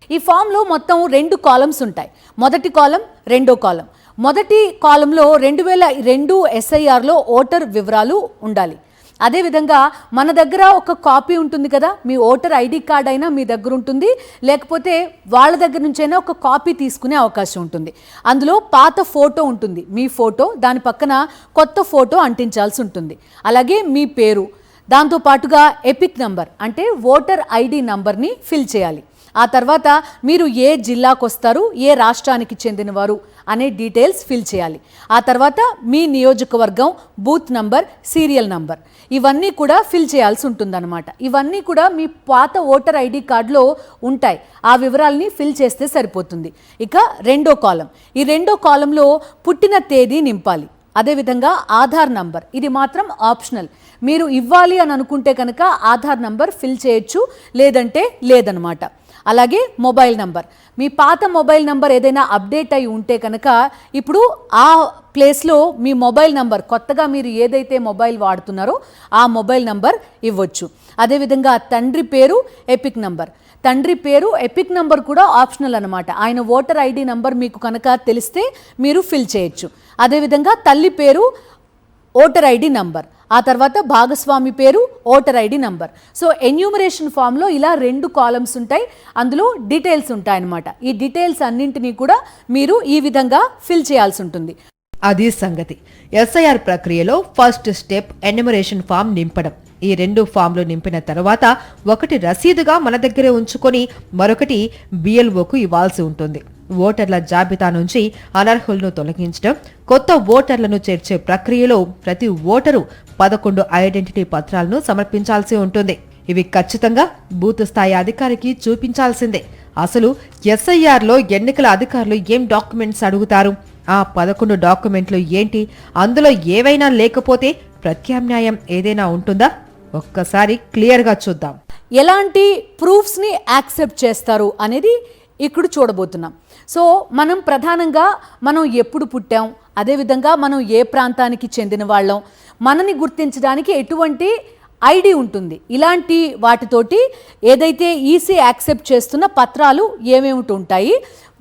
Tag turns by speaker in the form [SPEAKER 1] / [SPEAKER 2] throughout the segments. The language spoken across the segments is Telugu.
[SPEAKER 1] ఈ ఫామ్లో మొత్తం 2 కాలమ్స్ ఉంటాయి. మొదటి కాలం, రెండో కాలం. మొదటి కాలంలో 2002 SIRలో ఓటర్ వివరాలు ఉండాలి. అదేవిధంగా మన దగ్గర ఒక కాపీ ఉంటుంది కదా, మీ ఓటర్ ఐడి కార్డ్ అయినా మీ దగ్గర ఉంటుంది, లేకపోతే వాళ్ళ దగ్గర నుంచైనా ఒక కాపీ తీసుకునే అవకాశం ఉంటుంది. అందులో పాత ఫోటో ఉంటుంది, మీ ఫోటో, దాని పక్కన కొత్త ఫోటో అంటించాల్సి ఉంటుంది. అలాగే మీ పేరు, దాంతోపాటుగా ఎపిక్ నంబర్ అంటే ఓటర్ ఐడి నంబర్ని ఫిల్ చేయాలి. ఆ తర్వాత మీరు ఏ జిల్లాకు వస్తారు, ఏ రాష్ట్రానికి చెందినవారు అనే డీటెయిల్స్ ఫిల్ చేయాలి. ఆ తర్వాత మీ నియోజకవర్గం, బూత్ నంబర్, సీరియల్ నంబర్ ఇవన్నీ కూడా ఫిల్ చేయాల్సి ఉంటుందన్నమాట. ఇవన్నీ కూడా మీ పాత ఓటర్ ఐడి కార్డులో ఉంటాయి. ఆ వివరాలని ఫిల్ చేస్తే సరిపోతుంది. ఇక రెండో కాలం, ఈ రెండో కాలంలో పుట్టిన తేదీ నింపాలి. అదేవిధంగా ఆధార్ నంబర్, ఇది మాత్రం ఆప్షనల్. మీరు ఇవ్వాలి అని అనుకుంటే కనుక ఆధార్ నంబర్ ఫిల్ చేయొచ్చు, లేదంటే లేదనమాట. అలాగే మొబైల్ నంబర్, మీ పాత మొబైల్ నంబర్ ఏదైనా అప్డేట్ అయి ఉంటే కనుక ఇప్పుడు ఆ ప్లేస్లో మీ మొబైల్ నంబర్, కొత్తగా మీరు ఏదైతే మొబైల్ వాడుతున్నారో ఆ మొబైల్ నంబర్ ఇవ్వచ్చు. అదేవిధంగా తండ్రి పేరు, ఎపిక్ నంబర్. తండ్రి పేరు, ఎపిక్ నంబర్ కూడా ఆప్షనల్ అనమాట. ఆయన ఓటర్ ఐడి నంబర్ మీకు కనుక తెలిస్తే మీరు ఫిల్ చేయొచ్చు. అదేవిధంగా తల్లి పేరు, ఓటర్ ఐడి నంబర్. ఆ తర్వాత భాగస్వామి పేరు, voter ID number. So enumeration ఫామ్లో ఇలా 2 కాలమ్స్ ఉంటాయి, అందులో డీటెయిల్స్ ఉంటాయన్నమాట. ఈ డీటెయిల్స్ అన్నింటినీ కూడా మీరు ఈ విధంగా ఫిల్ చేయాల్సి ఉంటుంది.
[SPEAKER 2] అది సంగతి. SIR ప్రక్రియలో ఫస్ట్ స్టెప్ ఎన్యూమరేషన్ ఫామ్ నింపడం. ఈ 2 ఫామ్లు నింపిన తర్వాత ఒకటి రసీదుగా మన దగ్గరే ఉంచుకొని మరొకటి BLOకు ఇవ్వాల్సి ఉంటుంది. ఓటర్ల జాబితా నుంచి అనర్హులను తొలగించడం, కొత్త ఓటర్లను చేర్చే ప్రక్రియలో ప్రతి ఓటరు 11 ఐడెంటిటీ పత్రాలను సమర్పించాల్సి ఉంటుంది. ఇవి ఖచ్చితంగా బూత్ స్థాయి అధికారికి చూపించాల్సిందే. అసలు SIRలో ఎన్నికల అధికారులు ఏం డాక్యుమెంట్స్ అడుగుతారు, ఆ 11 డాక్యుమెంట్లు ఏంటి, అందులో ఏవైనా లేకపోతే ప్రత్యామ్నాయం ఏదైనా ఉంటుందా, ఒక్కసారి క్లియర్గా చూద్దాం.
[SPEAKER 1] ఎలాంటి ప్రూఫ్స్ని యాక్సెప్ట్ చేస్తారు అనేది ఇప్పుడు చూడబోతున్నాం. సో మనం ప్రధానంగా మనం ఎప్పుడు పుట్టాం, అదేవిధంగా మనం ఏ ప్రాంతానికి చెందిన వాళ్ళం, మనని గుర్తించడానికి ఎటువంటి ఐడి ఉంటుంది, ఇలాంటి వాటితోటి ఏదైతే ఈసీ యాక్సెప్ట్ చేస్తున్న పత్రాలు ఏమేమిటి ఉంటాయి,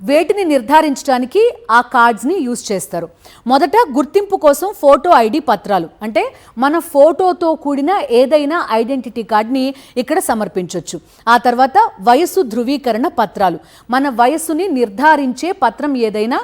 [SPEAKER 1] వేటిని నిర్ధారించడానికి ఆ కార్డ్స్ని యూజ్ చేస్తారు. మొదట గుర్తింపు కోసం ఫోటో ఐడి పత్రాలు, అంటే మన ఫోటోతో కూడిన ఏదైనా ఐడెంటిటీ కార్డ్ని ఇక్కడ సమర్పించవచ్చు. ఆ తర్వాత వయస్సు ధృవీకరణ పత్రాలు, మన వయస్సుని నిర్ధారించే పత్రం ఏదైనా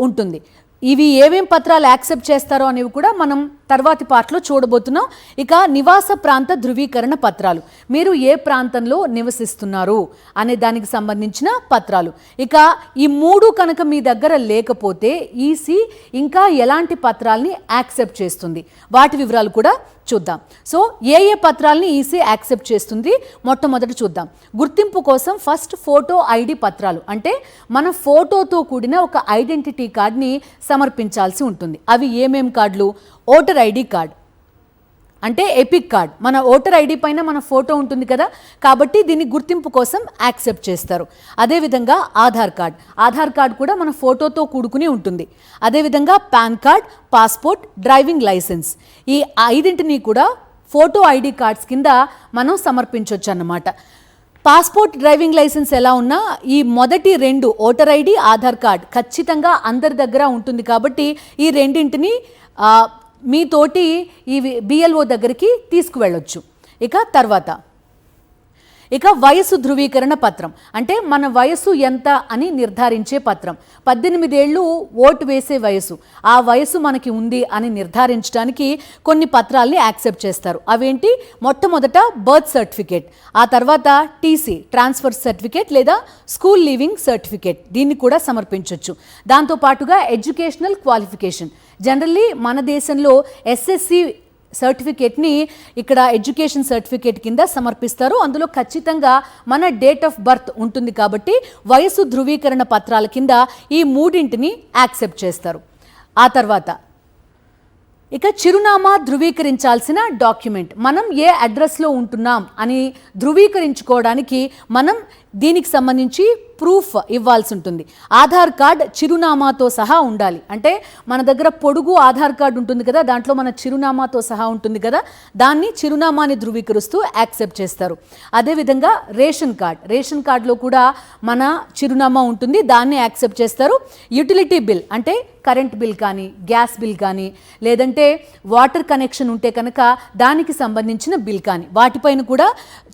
[SPEAKER 1] ఉంటుంది. ఇవి ఏమేం పత్రాలు యాక్సెప్ట్ చేస్తారో అనేవి కూడా మనం తర్వాతి పార్ట్లో చూడబోతున్నాం. ఇక నివాస ప్రాంత ధృవీకరణ పత్రాలు, మీరు ఏ ప్రాంతంలో నివసిస్తున్నారు అనే దానికి సంబంధించిన పత్రాలు. ఇక ఈ 3 కనుక మీ దగ్గర లేకపోతే ఈసీ ఇంకా ఎలాంటి పత్రాల్ని యాక్సెప్ట్ చేస్తుంది, వాటి వివరాలు కూడా చూద్దాం. సో ఏ పత్రాలని ఈసీ యాక్సెప్ట్ చేస్తుంది మొట్టమొదట చూద్దాం. గుర్తింపు కోసం ఫస్ట్ ఫోటో ఐడి పత్రాలు, అంటే మన ఫోటోతో కూడిన ఒక ఐడెంటిటీ కార్డ్ని సమర్పించాల్సి ఉంటుంది. అవి ఏమేం కార్డులు? ఓటర్ ఐడి కార్డ్ అంటే ఎపిక్ కార్డ్, మన ఓటర్ ఐడి పైన మన ఫోటో ఉంటుంది కదా, కాబట్టి దీన్ని గుర్తింపు కోసం యాక్సెప్ట్ చేస్తారు. అదేవిధంగా ఆధార్ కార్డ్, ఆధార్ కార్డ్ కూడా మన ఫోటోతో కూడుకుని ఉంటుంది. అదేవిధంగా PAN card, passport, driving licence, ఈ 5ని కూడా ఫోటో ఐడి కార్డ్స్ కింద మనం సమర్పించవచ్చు అన్నమాట. పాస్పోర్ట్, డ్రైవింగ్ లైసెన్స్ ఎలా ఉన్నా ఈ మొదటి 2 ఓటర్ ఐడి, ఆధార్ కార్డ్ ఖచ్చితంగా అందరి దగ్గర ఉంటుంది. కాబట్టి ఈ రెండింటిని మీతోటి ఈ BLO దగ్గరికి తీసుకువెళ్ళొచ్చు. ఇక వయసు ధృవీకరణ పత్రం, అంటే మన వయసు ఎంత అని నిర్ధారించే పత్రం. 18 ఏళ్ళు ఓటు వేసే వయసు, ఆ వయసు మనకి ఉంది అని నిర్ధారించడానికి కొన్ని పత్రాల్ని యాక్సెప్ట్ చేస్తారు. అవేంటి? మొట్టమొదట బర్త్ సర్టిఫికేట్, ఆ తర్వాత TC ట్రాన్స్ఫర్ సర్టిఫికేట్ లేదా స్కూల్ లీవింగ్ సర్టిఫికేట్, దీన్ని కూడా సమర్పించవచ్చు. దాంతోపాటుగా ఎడ్యుకేషనల్ క్వాలిఫికేషన్, జనరల్లీ మన దేశంలో SSC సర్టిఫికేట్ని ఇక్కడ ఎడ్యుకేషన్ సర్టిఫికేట్ కింద సమర్పిస్తారు. అందులో ఖచ్చితంగా మన డేట్ ఆఫ్ బర్త్ ఉంటుంది కాబట్టి వయసు ధృవీకరణ పత్రాల కింద ఈ 3ని యాక్సెప్ట్ చేస్తారు. ఆ తర్వాత ఇక చిరునామా ధృవీకరించాల్సిన డాక్యుమెంట్, మనం ఏ అడ్రస్లో ఉంటున్నాం అని ధృవీకరించుకోవడానికి మనం దీనికి సంబంధించి ప్రూఫ్ ఇవ్వాల్సి ఉంటుంది. ఆధార్ కార్డ్ చిరునామాతో సహా ఉండాలి. అంటే మన దగ్గర పొడుగు ఆధార్ కార్డు ఉంటుంది కదా, దాంట్లో మన చిరునామాతో సహా ఉంటుంది కదా, దాన్ని చిరునామాని ధృవీకరిస్తూ యాక్సెప్ట్ చేస్తారు. అదేవిధంగా రేషన్ కార్డులో కూడా మన చిరునామా ఉంటుంది, దాన్ని యాక్సెప్ట్ చేస్తారు. యుటిలిటీ బిల్ అంటే కరెంట్ బిల్ కానీ, గ్యాస్ బిల్ కానీ, లేదంటే వాటర్ కనెక్షన్ ఉంటే కనుక దానికి సంబంధించిన బిల్ కానీ, వాటిపైన కూడా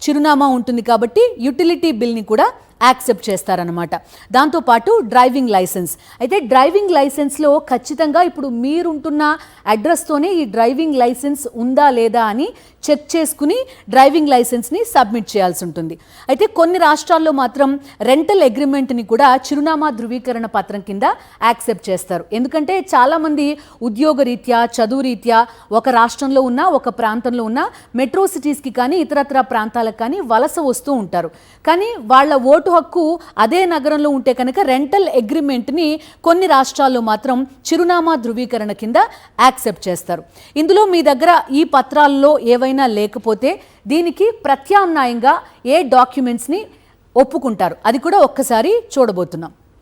[SPEAKER 1] చిరునామా ఉంటుంది కాబట్టి యుటిలిటీ బిల్ని కూడా యాక్సెప్ట్ చేస్తారనమాట. దాంతోపాటు డ్రైవింగ్ లైసెన్స్. అయితే డ్రైవింగ్ లైసెన్స్లో ఖచ్చితంగా ఇప్పుడు మీరుంటున్న అడ్రస్తోనే ఈ డ్రైవింగ్ లైసెన్స్ ఉందా లేదా అని చెక్ చేసుకుని డ్రైవింగ్ లైసెన్స్ని సబ్మిట్ చేయాల్సి ఉంటుంది. అయితే కొన్ని రాష్ట్రాల్లో మాత్రం రెంటల్ అగ్రిమెంట్ని కూడా చిరునామా ధృవీకరణ పత్రం కింద యాక్సెప్ట్ చేస్తారు. ఎందుకంటే చాలామంది ఉద్యోగ రీత్యా, చదువు రీత్యా ఒక రాష్ట్రంలో ఉన్న, ఒక ప్రాంతంలో ఉన్న మెట్రో సిటీస్కి కానీ ఇతరత్ర ప్రాంతాలకు కానీ వలస వస్తూ ఉంటారు. కానీ వాళ్ళ ఓటు హక్కు అదే నగరంలో ఉంటే కనుక రెంటల్ అగ్రిమెంట్ని కొన్ని రాష్ట్రాల్లో మాత్రం చిరునామా ధృవీకరణ కింద యాక్సెప్ట్ చేస్తారు. ఇందులో మీ దగ్గర ఈ పత్రాల్లో ఏవైనా లేకపోతే దీనికి ప్రత్యామ్నాయంగా ఏ డాక్యుమెంట్స్ని ఒప్పుకుంటారు అది కూడా ఒక్కసారి చూడబోతున్నాం.